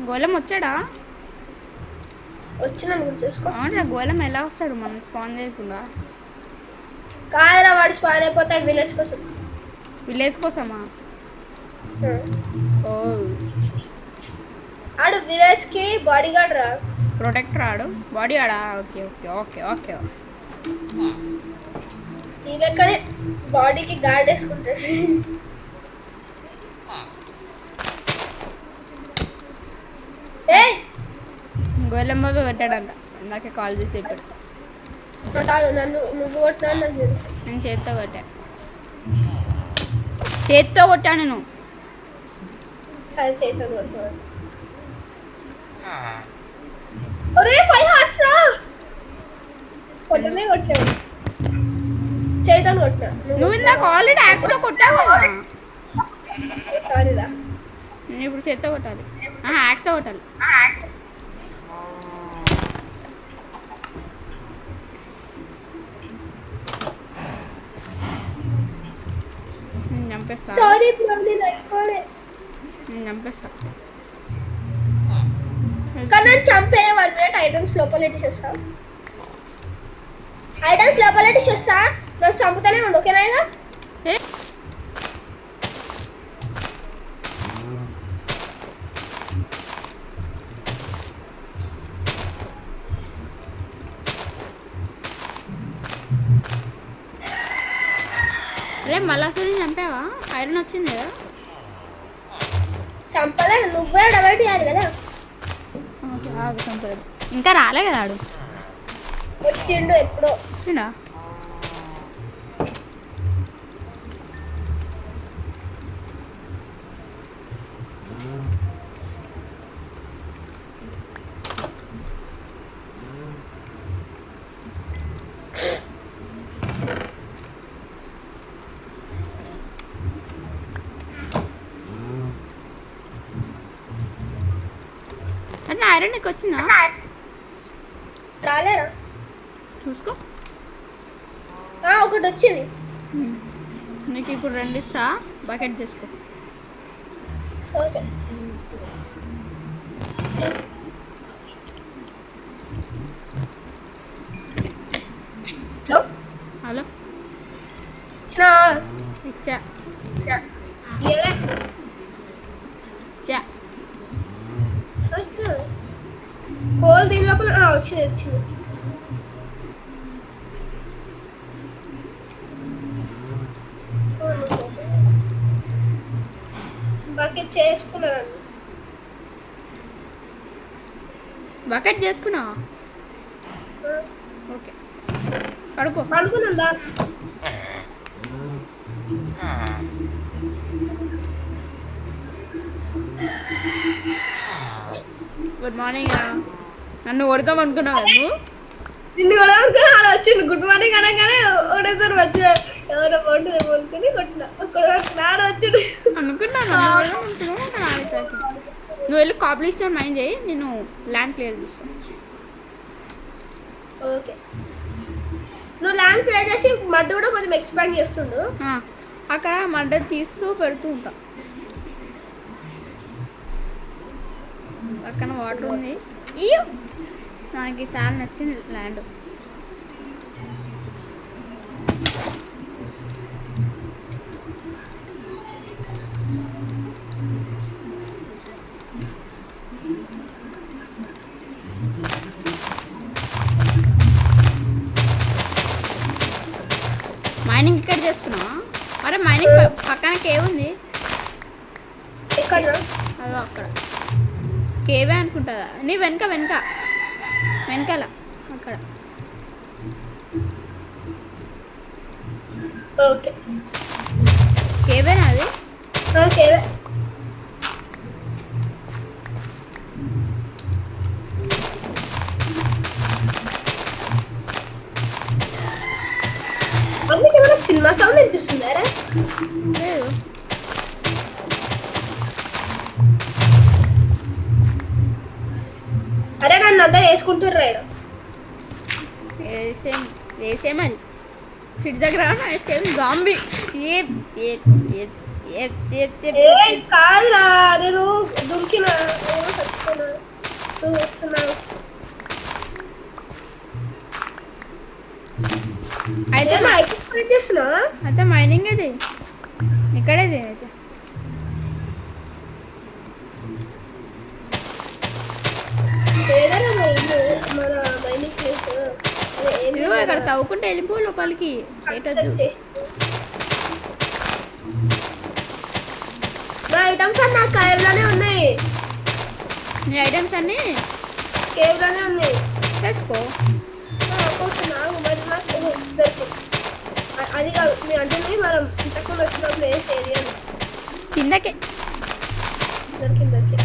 గోళం వచ్చాడా? వచ్చినాను కూడా చూసుకో. అవునా గోళం ఎలా వస్తాడు మనం స్పాన్ చేయకుండా? కాయరా వాడు స్పాన్ అయిపోతాడు విలేజ్ కోసం. విలేజ్ కోసమా? ఓ ఆడు విలేజ్ కి బాడీ గార్డ్ రా. ప్రొటెక్టర్ ఆడు బాడీ ఆడా? ఓకే ఓకే ఓకే ఓకే ఈ లెక్కనే బాడీకి గార్డ్ వేసుకుంటాడు. గోళం బాబు కొట్టాడంట ఇందాక కాల్ చేసి చెప్పాడు. నువ్వు కొట్టినా నేను చేత్తో కొట్టా నేను. సరే చేతితో కొట్టాను. ఒరే 5 హార్ట్స్ రా. కొట్టనే కొట్టావు. చేతితో కొట్టినా. నువ్వు ఇందాక ఆల్రెడీ యాక్స్తో కొట్టావు కదా. సారీ రా. నేను ఇప్పుడు చేత్తో కొట్టాలి, యాక్స్తో కొట్టాలి. నేను చంపేస్తా, సారీ బ్రో నేను అనుకోలే. నేను చంపేస్తా. కానీ నన్ను చంపే 1 మినిట్ ఐటమ్స్ లోపల చేస్తా. ఐటమ్స్ లోపల చేస్తా, నన్ను చంపుతానే ఉండు ఓకేనా? ఇక ఏ? రే మళ్ళా సరే చంపావా? ఐరన్ వచ్చింది కదా. చంపలే, నువ్వే డబైట్ చేయాలి కదా. ఓకే చంపలేదు, ఇంకా రాలే కదా ఆడు. వచ్చిండు ఎప్పుడో. వచ్చిండా? అంటే ఐరన్ నీకు వచ్చిందా? రాలేరా? చూసుకో. ఒకటి వచ్చింది. నీకు ఇప్పుడు 2 ఇస్తా, బకెట్ తీసుకో. ఓకే హలో ఇచ్చా ఇచ్చా. కోల్ దీని లోపల వచ్చింది. బకెట్ చేసుకున్నారండి. బకెట్ చేసుకున్నావా? ఓకే కడుకో. అనుకున్నా గుడ్ మార్నింగ్. నన్ను కొడతాం అనుకున్నావు కదా నువ్వు? నిన్ను కూడా అనుకుని అలా వచ్చింది. గుడ్ మార్నింగ్ అనగానే ఒకటేసారి వచ్చి ఎవరో బాగుంటుందేమో అనుకుని కొట్టిన. నాడు వచ్చింది అనుకున్నాను. నువ్వు వెళ్ళి కాపులు స్టోర్ మైండ్ చేయి, నేను ల్యాండ్ క్లియర్ చేస్తాను. ఓకే నువ్వు ల్యాండ్ క్లియర్ చేసి మడ్డు కూడా కొంచెం ఎక్స్పాండ్ చేస్తుండు. అక్కడ మడ్డ తీస్తూ పెడుతూ ఉంటా. పక్కన వాటర్ ఉంది. నాకు చాలా నచ్చింది ల్యాండ్. మైనింగ్ ఇక్కడ చేస్తున్నా. అరే మైనింగ్ పక్కన కేవ్ ఉంది. ఎక్కడ? అదో అక్కడ కేవే అనుకుంటుందా? నీ వెనకాల అక్కడ. ఓకే కేవేనా అది? ఓకేవే. అందుకే ఏమైనా సినిమా సౌండ్ వినిపిస్తుందారా? లేదు. అరే నన్ను అంతా వేసుకుంటుర్రాడు. వేసేమని ఫిట్ దగ్గర జాంబీ. కాదురా నేను దుంకిన చచ్చిపోయినా వస్తున్నాను. అయితే చేస్తున్నా అయితే మైనింగ్ అది ఇక్కడేది. అయితే మన మైనింగ్ ప్లేస్ ఇదిగో ఇక్కడ తవ్వుకుంటే వెళ్ళిపో లోపలికి. నా ఐటమ్స్ అన్ని నా కేవ్లోనే ఉన్నాయి. నీ ఐటమ్స్ అన్నీ కేవ్లోనే ఉన్నాయి. తెచ్చుకో. అది కాదు మీ అంటే మనం ఇంతకుముందు వచ్చిన ప్లేస్ ఏరియా కిందకే కిందకి.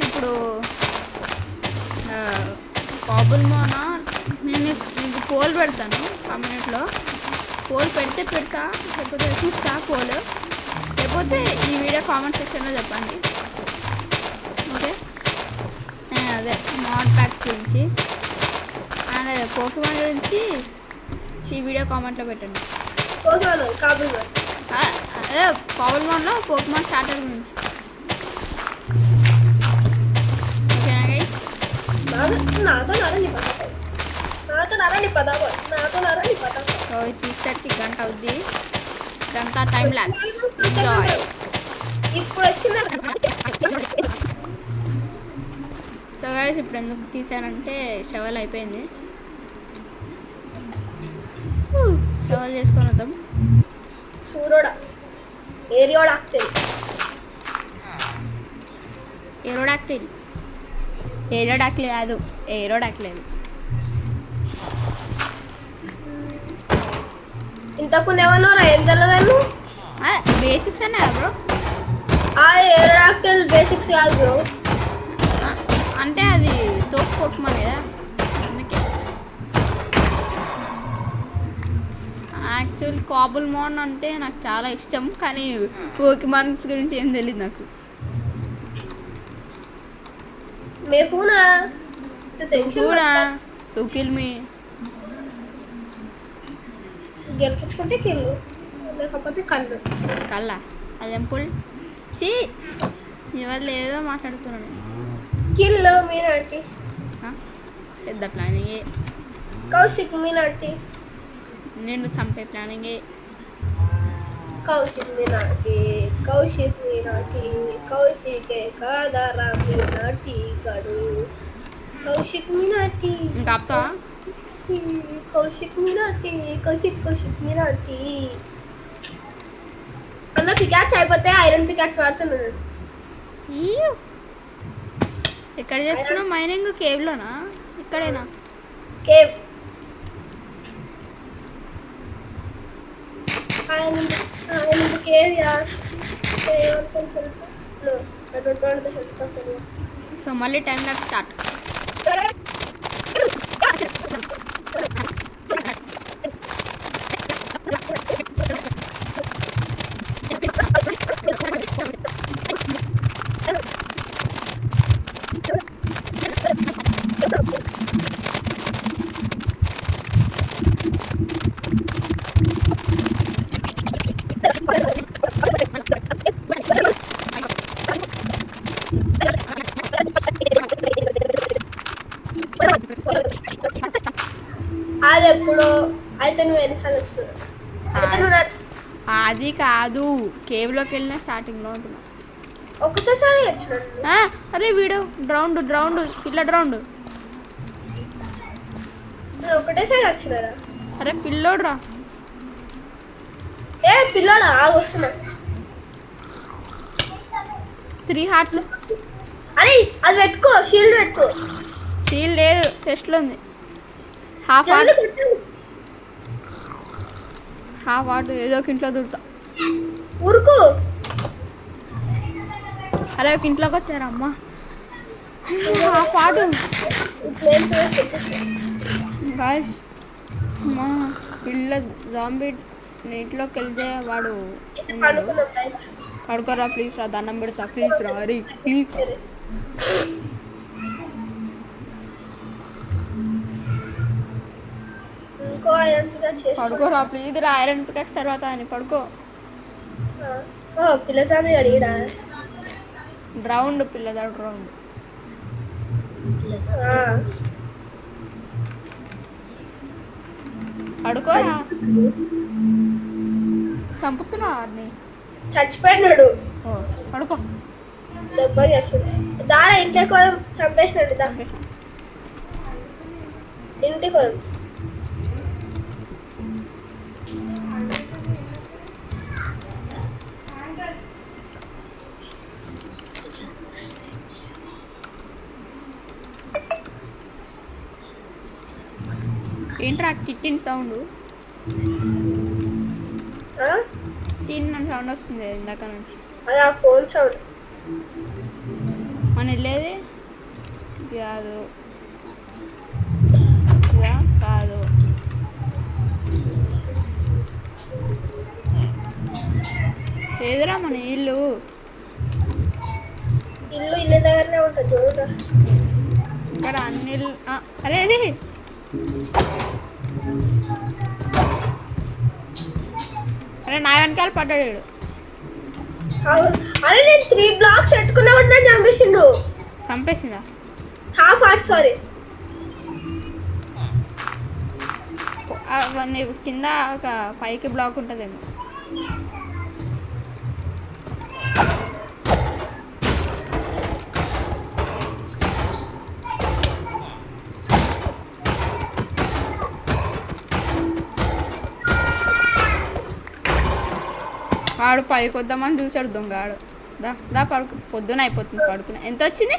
ఇప్పుడు కాబుల్ మోనా నేను మీకు పోల్ పెడతాను కమ్యూనిటీలో. పోల్ పెడతా, లేకపోతే చూస్తా పోల్. లేకపోతే ఈ వీడియో కామెంట్ సెక్షన్లో చెప్పండి. ఓకే, అదే మోడ్ ప్యాక్స్ గురించి అండ్ అదే పోకేమాన్ గురించి ఈ వీడియో కామెంట్లో పెట్టండి. అదే కాబుల్మాన్లో పోకేమాన్ స్టార్టర్ గురించి. ఓకేనా గైస్? సో ఇది చూసేసరికి గంట అవుద్ది. గంట టైం ల్యాప్స్. ఎంజాయ్. ఇప్పుడు వచ్చిన సో గైస్ ఇప్పుడు ఎందుకు తీసానంటే షవల్ అయిపోయింది. షవల్ చేసుకొని వద్దాం. సూర్యోడా ఏరియోడాక్టిల్ కాదు, ఏరోడాక్టిల్. ఇంతకుముందు ఏమన్నారా? ఏం తెలియదాన్ని బేసిక్స్ అన్నా బ్రో. ఏరోడాక్టిల్ బేసిక్స్ కాదు బ్రో. అంటే అది తోపుకోకమని కదా, అందుకే. యాక్చువల్ కాబుల్మాన్ అంటే నాకు చాలా ఇష్టం, కానీ పోకేమాన్స్ గురించి ఏం తెలియదు నాకు. To kill me. గెలిపించుకుంటే కిల్లు, లేకపోతే కళ్ళు. కళ్ళ అదేం పుల్ చీ. ఇవాళ ఏదో మాట్లాడుతున్నాను. కిల్లు మీనాటి పెద్ద ప్లానింగే. కౌశిక్ మీనాటి నిన్ను చంపే ప్లానింగే. కౌశిక్ కౌశికే కాదరా మీనాటి గడు. కౌశిక్ మీనాటి ఇంకా ఆపుతావా? కౌశిక్ మీనాటి అన్న పికాక్స్ అయిపోతే ఐరన్ పికాక్స్ వాడుతున్నాడు. ఎక్కడ చేస్తున్నావు మైనింగ్? కేవ్లోనా? ఇక్కడేనా? కేవ్. సో మళ్ళీ టైం నాకు స్టార్ట్. అది ఎప్పుడు అయితే నువ్వు ఎన్నిసార్లు వచ్చినావు? అది కాదు, కేవ్లోకి వెళ్ళిన స్టార్టింగ్లో ఉంటున్నా. ఒకటేసారి వచ్చినాడు. అరే వీడు డ్రౌండ్ పిల్ల. ఒకటేసారి వచ్చినారా? అరే పిల్లోడు రా. పిల్లోడా? వస్తున్నా. 3 hearts. అరే అది పెట్టుకో, షీల్డ్ పెట్టుకో. షీల్డ్ లేదు, టెస్ట్లో ఉంది. హాఫ్ హార్ట్ ఏదో ఒక ఇంట్లో దూరుతా. ఊరుకు. అరే ఒక ఇంట్లోకి వచ్చారా అమ్మ. Half heart guys. మా పిల్ల జాంబీ నీటిలోకి వెళ్తే వాడు పడుకోరా ప్లీజ్ రా, దండం పెడతా ప్లీజ్ రా. అరే ప్లీజ్. పడుకోరా ప్లీజ్ రా. ఐరన్ పికాక్స్ తర్వాత అని పడుకో. పిల్లజామి అడిగిడా? Drowned పిల్లదా drowned. పడుకోరా. చంపుతున్నా వాడిని. చచ్చిపోయినాడు. పడుకో. దెబ్బకి వచ్చింది. దారా ఇంట్లో కోదం. చంపేసినాడు. ఇంటికి కోదం. ఏంట్రా టిట్టిన్ సౌండ్? టిన్ అని సౌండ్ వస్తుంది ఇందాక నుంచి. అది ఆ ఫోన్ సౌండ్. మన వెళ్ళేది కాదు. ఏదిరా మన ఇల్లు? ఇల్లు దగ్గరనే ఉంటుంది చూడరా. ఇక్కడ అన్ని అరే అది అరే నా వెనకాల పడ్డాడు వీడు. అరే నేను 3 blocks ఎట్టుకున్నా కూడా నన్ను చంపేసిండు. చంపేసిందా? Half heart sorry. కింద ఒక పైకి బ్లాక్ ఉంటుందేమో. వాడు పైకి వద్దామని చూసాడు దొంగాడు. దా దా పడుకు, పొద్దున అయిపోతుంది పడుకున్నా. ఎంత వచ్చింది?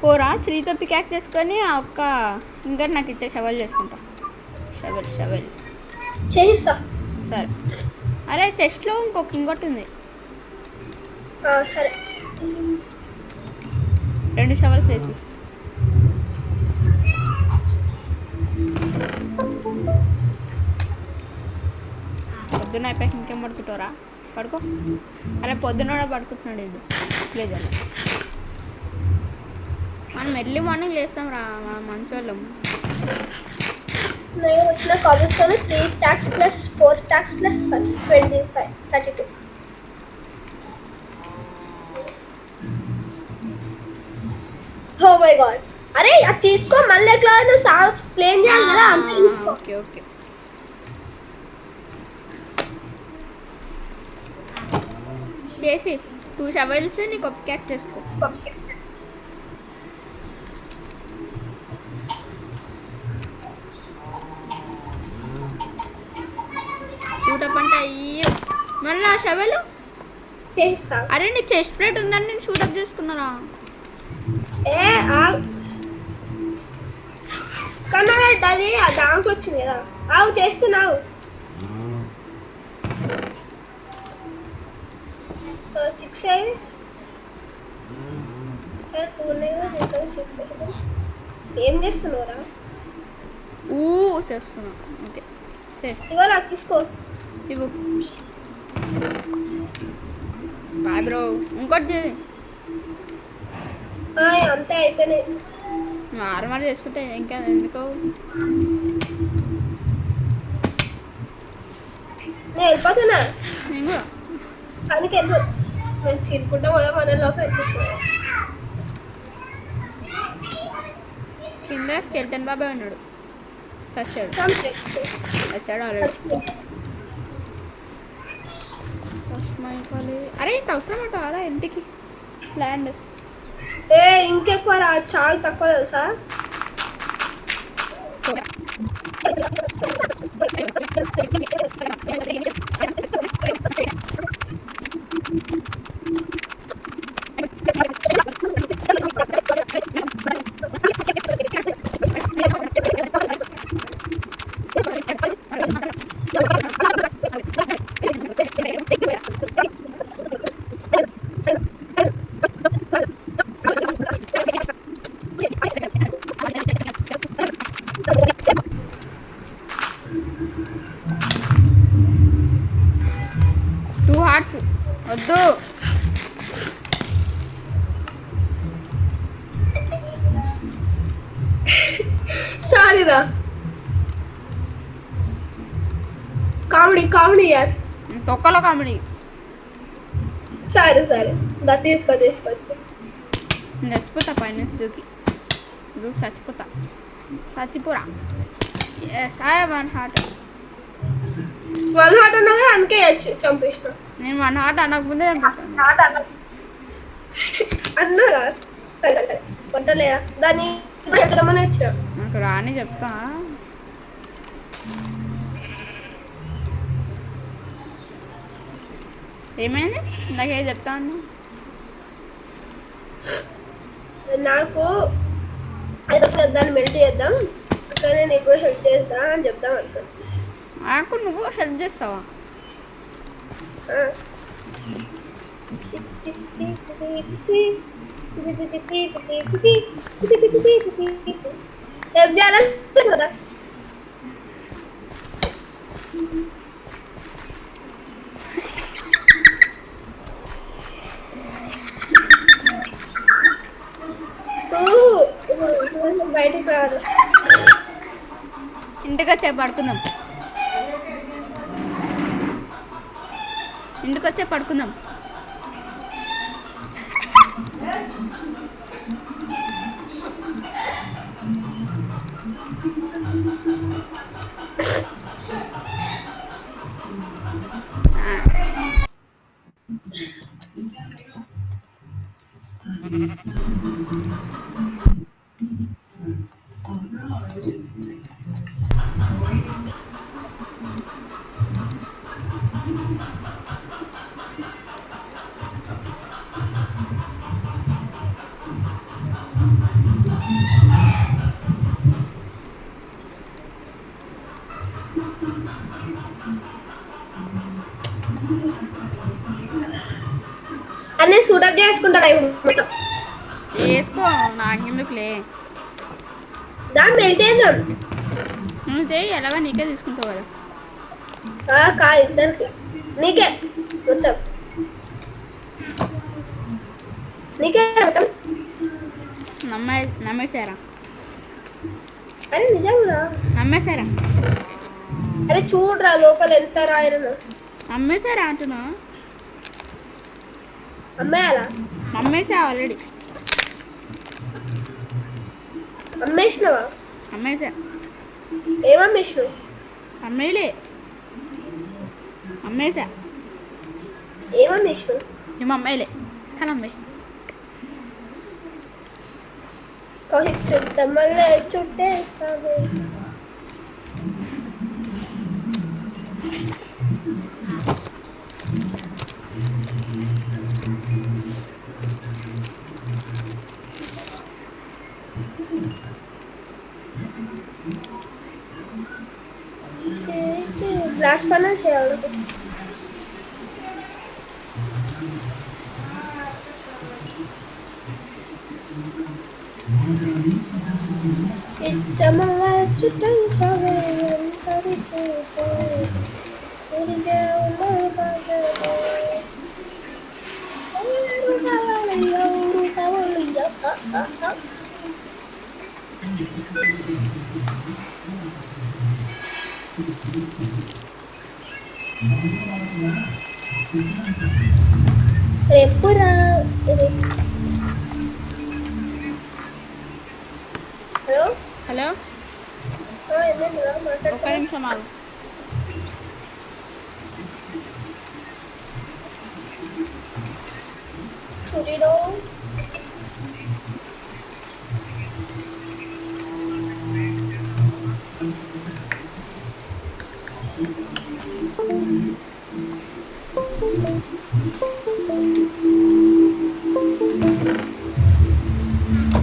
4 3తో పికాక్స్ చేసుకొని ఆ ఒక్క ఇంకటి నాకు ఇచ్చే షవల్ చేసుకుంటా. షవల్ చేయిస్తా. సరే. అరే చెస్ట్లో ఇంకొక ఇంకోటి ఉంది. సరే 2 షవల్స్ వేసి. పొద్దున్న అయిపోయాక ఇంకేం పడుకుంటారా? పడుకో. అలా పొద్దున్న కూడా పడుకుంటున్నాడు వీడు లేదన్న. మనం ఎర్లీ మార్నింగ్ లేస్తాం రా మంచి వాళ్ళం. నేను వచ్చిన cobblestone 3 stacks plus 4 stacks plus 25 32. Oh my god. అరే అది తీసుకో, మళ్ళీ ఎట్లా ప్లేన్ చేయాలి కదా. Okay okay. చేసి 2 షవల్స్ నీకు ఒక పికాక్స్ చేసుకో. షూటప్ అంటే అయ్యో మళ్ళీ ఆ షవల్ చేస్తా. అరే నీ చెస్ట్ ప్లేట్ ఉందని నేను షూటప్ చేసుకున్నారా? కన్నా అది ఆ దాంట్లో వచ్చింది కదా. చేస్తున్నావు. 6 ఏం చేస్తున్నావురా? చేస్తున్నా. ఓకే ఇగో నాకు తీసుకో. ఇవ్వు. Bye bro. ఇంకోటి చేయి. అంతే అయిపోయినాయి. ఆరుమారు చేసుకుంటే ఇంకా ఎందుకో. నేను వెళ్ళిపోతున్నా. నేను కూడా పనికి వెళ్ళిపోతా. నేను తినుకుంటా పోదా మన లోపల వచ్చేసిన. కింద స్కెల్టన్ బాబాయ్ ఉన్నాడు. వచ్చాడు ఆల్రెడీ. అరే ఇంత అవసరం అంటారా ఇంటికి ల్యాండ్? ఇంకెక్కువ రా, చాలా తక్కువ తెలుసా. వద్దు. సారీ రా. కామెడీ యార్. తొక్కలో కామెడీ. సరే తీసుకోవచ్చు. చచ్చిపోతా పైన దూకి. చచ్చిపోరా. 1 హార్ట్ అన్నగా అందుకే చంపేసిన. నేను 1 హార్ట్ అనకముందే చంపేసాను. అన్నారా? సరే కొట్టలేదా దాన్ని ఎక్కడమని వచ్చిన. నాకు రాని చెప్తా. ఏమైంది ఇందాకే చెప్తా అన్నా. నాకు అది దాన్ని మెల్ట్ చేద్దాం, అట్లనే నీకు కూడా హెల్ప్ చేస్తా అని చెప్దాం అనుకో. నాకు నువ్వు హెల్ప్ చేస్తావా? హెల్ప్ చేయాలని కదా. బయటికి రాదు. ఇంటికి వచ్చే పడుకుందాం. ఇంటికి వచ్చే పడుకుందాం. అన్నీ సూటప్ చేసుకుంటారా ఇప్పుడు మొత్తం? వేసుకో, నాకెందుకులే. దాన్ని మెల్ట్ చేద్దాం. నువ్వు చేయి, ఎలాగా నీకే తీసుకుంటావు కదా. కాదు, ఇద్దరికి నీకే మొత్తం. నీకే మొత్తం. నమ్మేశారా? అరే నిజంగా నమ్మేశారా? అరే చూడరా లోపల ఎంత రాయరు. నమ్మేశారా అంటున్నా? అమ్మేయాలా? నమ్మేసా ఆల్రెడీ. అమ్మేసినావా? అమ్మేసా. ఏమమ్మేసినావు? అమ్మేలే, అమ్మేసా. ఏమమ్మేసినావు? మేము అమ్మాయిలే కానీ అమ్మేసిన. చుట్ట మళ్ళీ చుట్టేస్తాను. గ్లాస్ పైన చేయాలి. రేపురా హలో హలో, ఏమైందిరా ఒక్క మాట్లాడుతున్నా? నిమిషం ఆగు. సూర్యుడు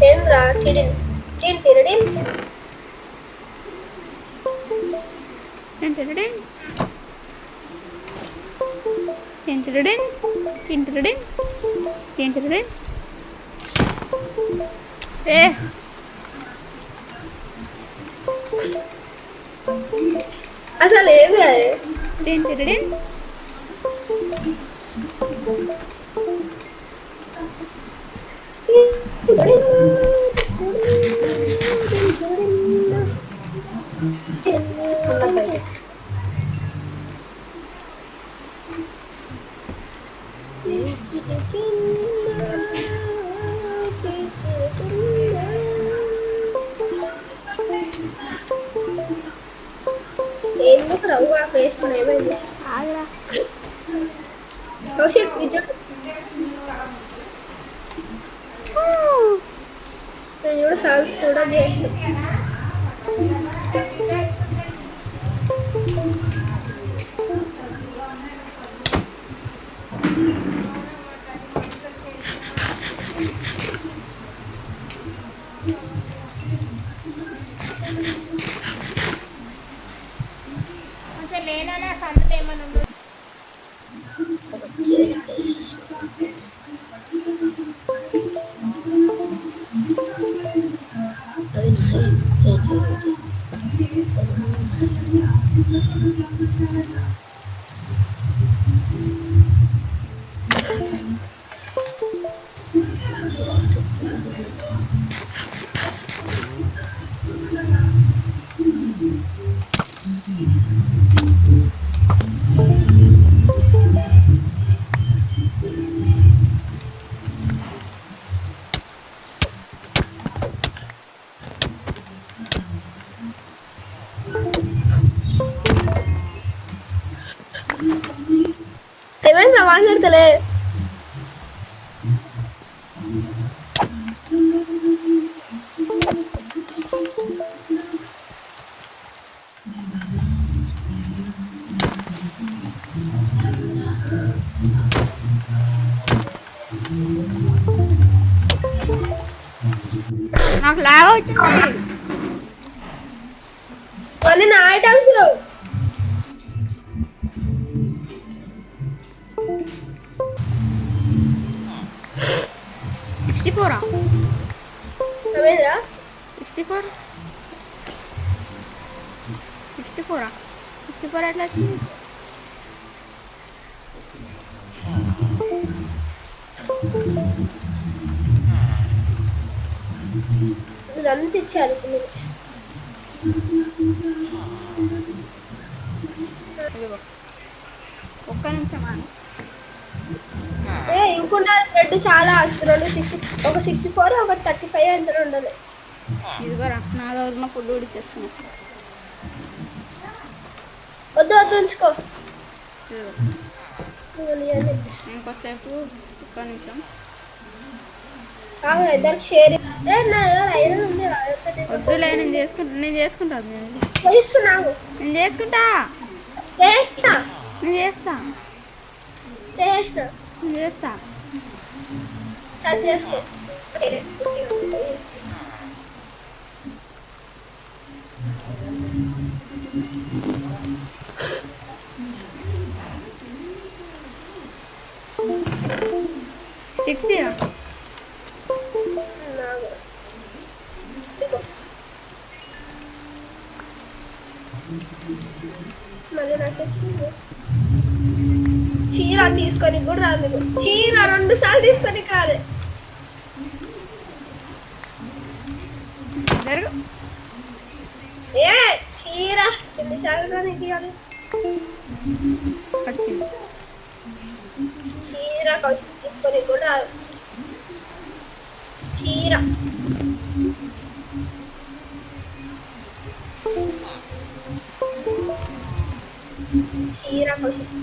ఏంద్రా టిడిన్ టిన్ టిరడిన్ తింటడేం తింటడేం తింటడేం తింటడేం. ఏ అసలు ఏమి రాదు. తింటడేం. ఎందుకు రవ్వ వేస్తున్నాయి ఏమైంది? ఆగరా. కౌశిక్ విద్యుత్ నేను కూడా సాల్స్ కూడా చేసిన. అవి పెడతలే. నాకు లాగ్ అవుతుంది. కొన్ని నా ఐటమ్స్ 64 అవేంద్రా 64 ఎట్లా వచ్చింది? ఇదంతా ఇచ్చారు ఇదిగో ఒక్క నిమిషం ఆగు. ఇంకున్న బ్రెడ్ చాలా 64 ఒక 35 అంటే ఉండాలి. ఇదిగోరా నా దగ్గర ఫుడ్ ఉడిచేస్తున్నా. వద్దు ఉంచుకో. ఇంకోసేపు ఒక్క నిమిషం ఇద్దరికి షేర్ వద్దులే, నేను చేసుకుంటాను. చేస్తున్నాను నేను చేసుకుంటా చేస్తా నేను చేస్తా చేస్తా నేను చేస్తా. సరే చేసుకో. 60 మళ్ళీ నాకు చీర తీసుకొని కూడా రాదు. మీకు చీర 2 సార్లు తీసుకొని రాదు. ఏ చీర ఎన్నిసార్లు నీకు ఇవ్వాలి? వచ్చింది చీర కౌశిక్ తీసుకొని కూడా రాదు. చీర కౌశిక్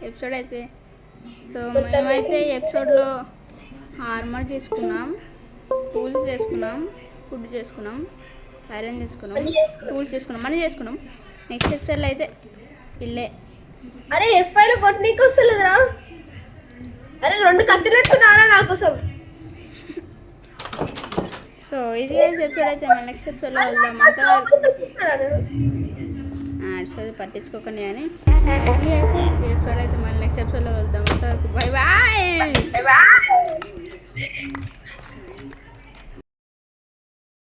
ఎపిసోడ్ అయితే సో మేమైతే ఎపిసోడ్లో ఆర్మర్ తీసుకున్నాం, టూల్స్ చేసుకున్నాం, ఫుడ్ చేసుకున్నాం, ఐరన్ చేసుకున్నాం, టూల్స్ చేసుకున్నాం, మనీ చేసుకున్నాం. నెక్స్ట్ ఎపిసోడ్లో అయితే ఇల్లే. అరే ఎఫ్ఐలో కొట్టనీకి వస్తలేదురా. అరే 2 కత్తులు పెట్టుకున్నారా నా కోసం. సో ఇది ఎపిసోడ్ అయితే మన నెక్స్ట్ ఎపిసోడ్లో వెళ్దాం. అంతవరకు చదువు పట్టించుకోకండి అని ఎపిసోడ్ అయితే మళ్ళీ నెక్స్ట్ ఎపిసోడ్లో వెళ్దాం. అంతవరకు బై బాయ్.